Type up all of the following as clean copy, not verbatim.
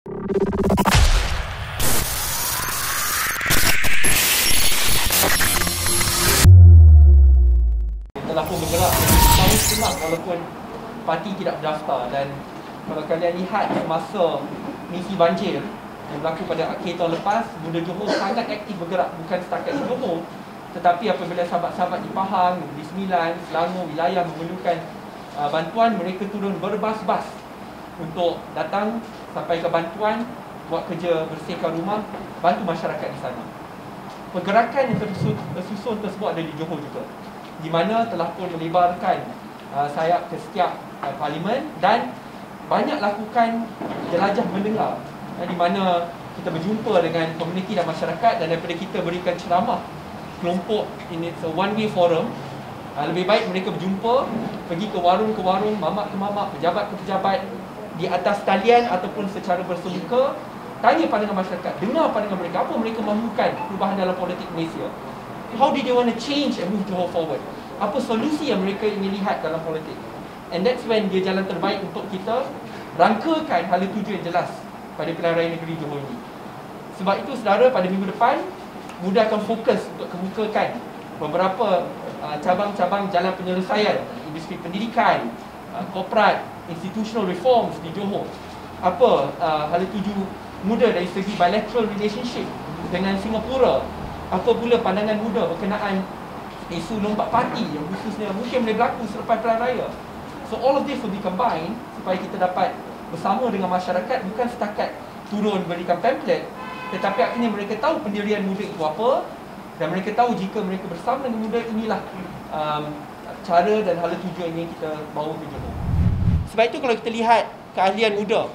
Telah pun bergerak tahun setengah walaupun parti tidak berdaftar. Dan kalau kalian lihat masa misi banjir yang berlaku pada akhir tahun lepas, Muda Johor sangat aktif bergerak, bukan setakat di Johor, tetapi apabila sahabat-sahabat di Pahang, di Sembilan, Selangor, wilayah memerlukan bantuan, mereka turun berbas-bas untuk datang sampaikan bantuan, buat kerja bersihkan rumah, bantu masyarakat di sana. Pergerakan yang tersusun tersebut ada di Johor juga, di mana telah pun melebarkan sayap ke setiap parlimen dan banyak lakukan jelajah mendengar, di mana kita berjumpa dengan komuniti dan masyarakat, dan daripada kita berikan ceramah kelompok, ini it's a one way forum, lebih baik mereka berjumpa, pergi ke warung, mamak ke mamak, pejabat ke pejabat, di atas talian ataupun secara bersemuka, tanya pandangan masyarakat, dengar pandangan mereka, apa mereka mahukan perubahan dalam politik Malaysia, how do they want to change and move Johor forward, apa solusi yang mereka ingin lihat dalam politik. And that's when dia jalan terbaik untuk kita rangkakan hala tuju yang jelas pada pilihan raya negeri Johor ini. Sebab itu saudara, pada minggu depan Muda akan fokus untuk kemukakan beberapa cabang-cabang jalan penyelesaian industri pendidikan, korporat, institutional reforms di Johor. Apa hala tuju Muda dari segi bilateral relationship dengan Singapura, apa pula pandangan Muda berkenaan isu lompat parti yang khususnya mungkin boleh berlaku selepas pilihan raya. So all of this will be combined supaya kita dapat bersama dengan masyarakat, bukan setakat turun berikan pamphlet, tetapi akhirnya mereka tahu pendirian Muda itu apa, dan mereka tahu jika mereka bersama dengan Muda, inilah cara dan hala tuju yang ingin kita bawa ke Johor. Sebab itu kalau kita lihat keahlian Muda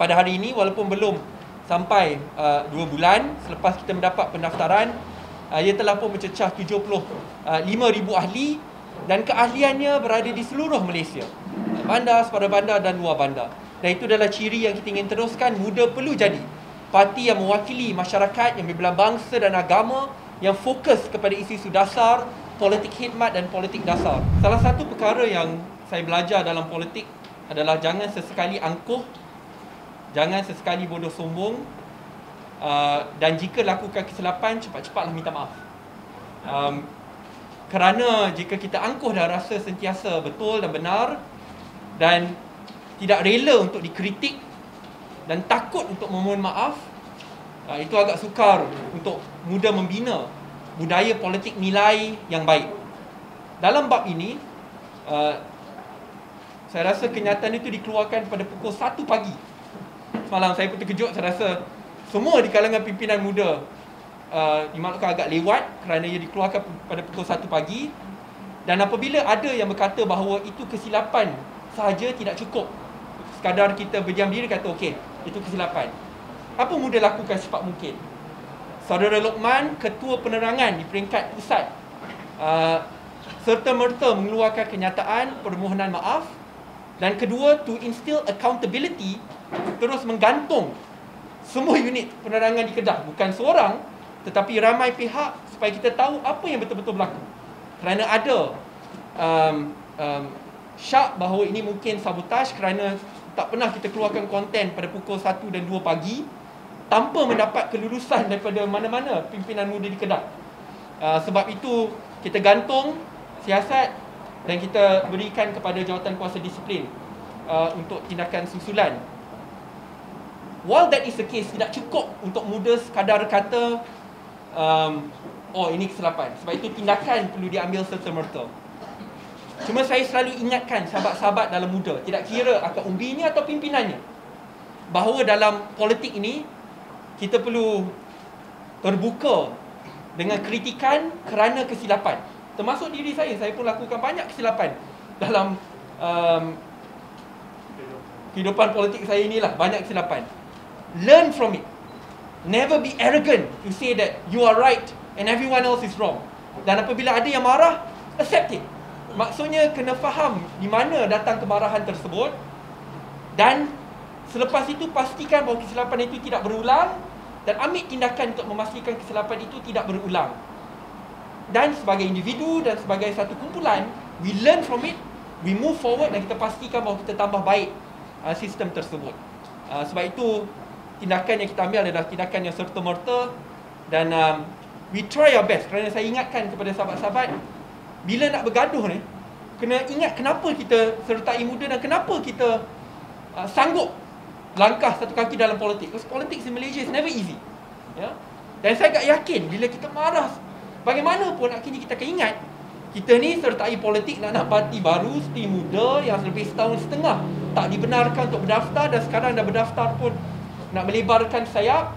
pada hari ini, walaupun belum sampai 2 bulan selepas kita mendapat pendaftaran, ia telah pun mencecah 75,000 ahli, dan keahliannya berada di seluruh Malaysia, bandar, sepadan bandar dan luar bandar. Dan itu adalah ciri yang kita ingin teruskan. Muda perlu jadi parti yang mewakili masyarakat, yang berbelah bangsa dan agama, yang fokus kepada isu-isu dasar, politik khidmat dan politik dasar. Salah satu perkara yang saya belajar dalam politik adalah jangan sesekali angkuh, jangan sesekali bodoh sombong, dan jika lakukan kesilapan, cepat-cepatlah minta maaf. Kerana jika kita angkuh dan rasa sentiasa betul dan benar, dan tidak rela untuk dikritik dan takut untuk memohon maaf, itu agak sukar untuk Muda membina budaya politik nilai yang baik. Dalam bab ini, saya rasa kenyataan itu dikeluarkan pada pukul 1 pagi. Semalam saya pun terkejut, saya rasa semua di kalangan pimpinan Muda dimaklumkan agak lewat kerana ia dikeluarkan pada pukul 1 pagi. Dan apabila ada yang berkata bahawa itu kesilapan sahaja, tidak cukup sekadar kita berdiam diri kata okey, itu kesilapan. Apa Muda lakukan secepat mungkin? Saudara Lokman, Ketua Penerangan di peringkat pusat, serta-merta mengeluarkan kenyataan permohonan maaf. Dan kedua, to instill accountability, terus menggantung semua unit penerangan di Kedah, bukan seorang tetapi ramai pihak, supaya kita tahu apa yang betul-betul berlaku. Kerana ada syak bahawa ini mungkin sabotaj, kerana tak pernah kita keluarkan konten pada pukul 1 dan 2 pagi tanpa mendapat kelulusan daripada mana-mana pimpinan Muda di Kedah. Sebab itu kita gantung siasat dan kita berikan kepada jawatan kuasa disiplin untuk tindakan susulan. While that is the case, tidak cukup untuk Muda sekadar kata oh ini kesilapan. Sebab itu tindakan perlu diambil serta-merta. Cuma saya selalu ingatkan sahabat-sahabat dalam Muda, tidak kira akar umbinya atau pimpinannya, bahawa dalam politik ini kita perlu terbuka dengan kritikan kerana kesilapan. Termasuk diri saya pun lakukan banyak kesilapan dalam kehidupan politik saya inilah, banyak kesilapan. Learn from it. Never be arrogant to say that you are right and everyone else is wrong. Dan apabila ada yang marah, accept it. Maksudnya kena faham di mana datang kemarahan tersebut, dan selepas itu pastikan bahawa kesilapan itu tidak berulang, dan ambil tindakan untuk memastikan kesilapan itu tidak berulang. Dan sebagai individu dan sebagai satu kumpulan, we learn from it, we move forward, dan kita pastikan bahawa kita tambah baik sistem tersebut. Sebab itu tindakan yang kita ambil adalah tindakan yang serta-merta dan we try our best. Kerana saya ingatkan kepada sahabat-sahabat, bila nak bergaduh ni, kena ingat kenapa kita sertai muda dan kenapa kita sanggup langkah satu kaki dalam politik. Because politics in Malaysia is never easy. Ya? Dan saya agak yakin bila kita marah, bagaimanapun akhirnya kita akan ingat, kita ni sertai politik nak parti baru, seperti muda yang lebih setahun setengah tak dibenarkan untuk berdaftar dan sekarang dah berdaftar pun nak melebarkan sayap.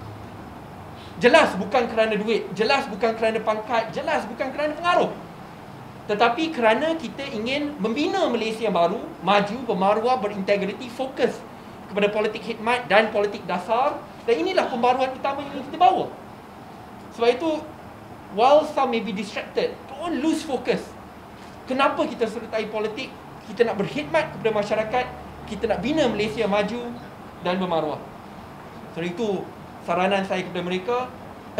Jelas bukan kerana duit, jelas bukan kerana pangkat, jelas bukan kerana pengaruh. Tetapi kerana kita ingin membina Malaysia yang baru, maju, bermaruah, berintegriti, fokus kepada politik khidmat dan politik dasar. Dan inilah pembaruan utama yang kita bawa. Sebab itu, while some may be distracted, don't lose focus. Kenapa kita sertai politik? Kita nak berkhidmat kepada masyarakat, kita nak bina Malaysia yang maju dan bermaruah. Sebab itu, saranan saya kepada mereka,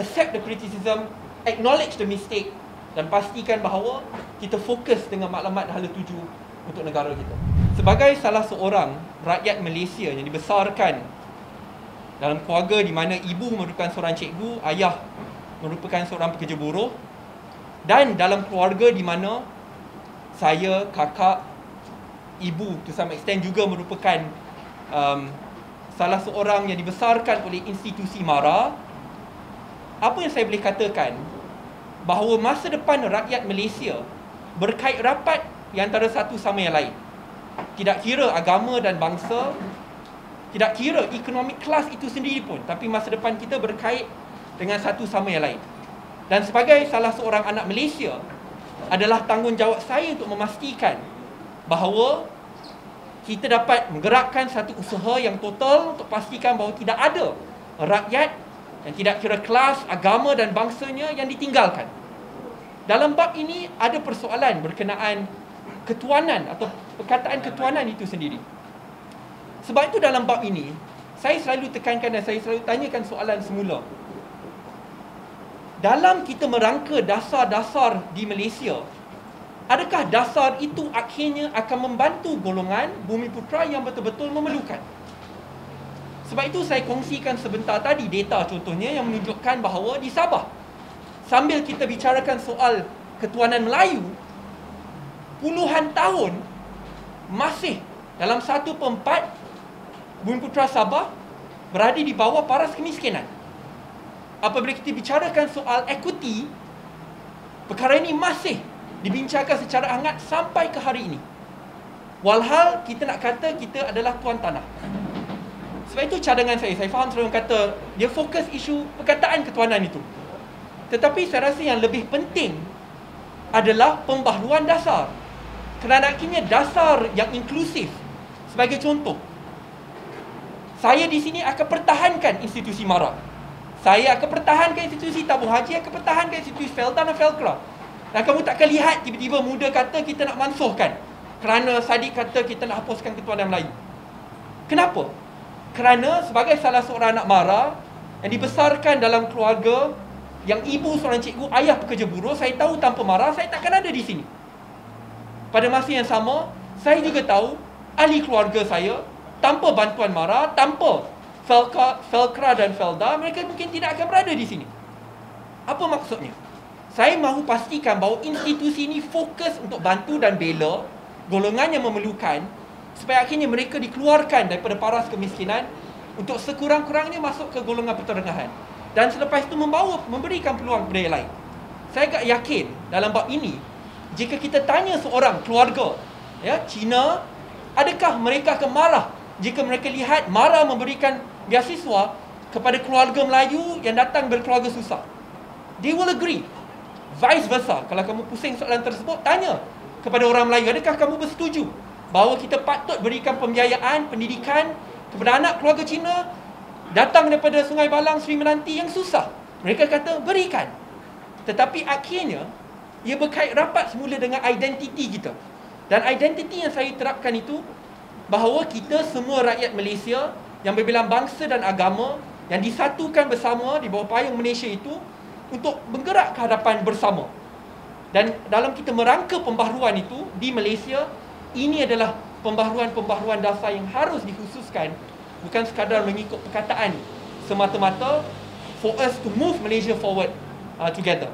accept the criticism, acknowledge the mistake dan pastikan bahawa kita fokus dengan maklumat hala tuju untuk negara kita. Sebagai salah seorang rakyat Malaysia yang dibesarkan dalam keluarga di mana ibu merupakan seorang cikgu, ayah merupakan seorang pekerja buruh, dan dalam keluarga di mana saya, kakak, ibu to some extent juga merupakan salah seorang yang dibesarkan oleh institusi MARA, apa yang saya boleh katakan bahawa masa depan rakyat Malaysia berkait rapat di antara satu sama yang lain. Tidak kira agama dan bangsa, tidak kira economic class itu sendiri pun, tapi masa depan kita berkait dengan satu sama yang lain. Dan sebagai salah seorang anak Malaysia, adalah tanggungjawab saya untuk memastikan bahawa kita dapat menggerakkan satu usaha yang total untuk pastikan bahawa tidak ada rakyat yang tidak kira kelas, agama dan bangsanya yang ditinggalkan. Dalam bab ini ada persoalan berkenaan ketuanan atau perkataan ketuanan itu sendiri. Sebab itu dalam bab ini, saya selalu tekankan dan saya selalu tanyakan soalan semula. Dalam kita merangka dasar-dasar di Malaysia, adakah dasar itu akhirnya akan membantu golongan Bumiputera yang betul-betul memerlukan? Sebab itu saya kongsikan sebentar tadi data contohnya yang menunjukkan bahawa di Sabah, sambil kita bicarakan soal ketuanan Melayu, puluhan tahun masih dalam 1/4 Bumiputera Sabah berada di bawah paras kemiskinan. Apabila kita bicarakan soal equity, perkara ini masih dibincangkan secara hangat sampai ke hari ini. Walhal kita nak kata kita adalah tuan tanah. Sebab itu cadangan saya faham selalu kata dia fokus isu perkataan ketuanan itu. Tetapi saya rasa yang lebih penting adalah pembaharuan dasar. Kerana akhirnya dasar yang inklusif. Sebagai contoh, saya di sini akan pertahankan institusi MARA. Saya akan pertahankan institusi tabung haji, akan pertahankan institusi Felda dan Felkra. Dan kamu takkan lihat tiba-tiba muda kata kita nak mansuhkan kerana Sadiq kata kita nak hapuskan ketuanan Melayu. Kenapa? Kerana sebagai salah seorang anak MARA yang dibesarkan dalam keluarga yang ibu seorang cikgu, ayah pekerja buruh, saya tahu tanpa MARA saya takkan ada di sini. Pada masa yang sama, saya juga tahu ahli keluarga saya tanpa bantuan MARA, tanpa Felkra dan Felda, mereka mungkin tidak akan berada di sini. Apa maksudnya? Saya mahu pastikan bahawa institusi ini fokus untuk bantu dan bela golongan yang memerlukan supaya akhirnya mereka dikeluarkan daripada paras kemiskinan untuk sekurang-kurangnya masuk ke golongan pertengahan. Dan selepas itu memberikan peluang kepada yang lain. Saya agak yakin dalam bab ini, jika kita tanya seorang keluarga Cina, adakah mereka akan marah jika mereka lihat MARA memberikan beasiswa kepada keluarga Melayu yang datang berkeluarga susah? They will agree. Vice versa, kalau kamu pusing soalan tersebut, tanya kepada orang Melayu, adakah kamu bersetuju bahawa kita patut berikan pembiayaan pendidikan kepada anak keluarga Cina datang daripada Sungai Balang, Sri Menanti yang susah? Mereka kata berikan. Tetapi akhirnya ia berkait rapat semula dengan identiti kita. Dan identiti yang saya terapkan itu bahawa kita semua rakyat Malaysia yang berbilang bangsa dan agama yang disatukan bersama di bawah payung Malaysia itu untuk bergerak ke hadapan bersama. Dan dalam kita merangka pembaharuan itu di Malaysia, ini adalah pembaharuan-pembaharuan dasar yang harus dikhususkan, bukan sekadar mengikut perkataan semata-mata for us to move Malaysia forward together.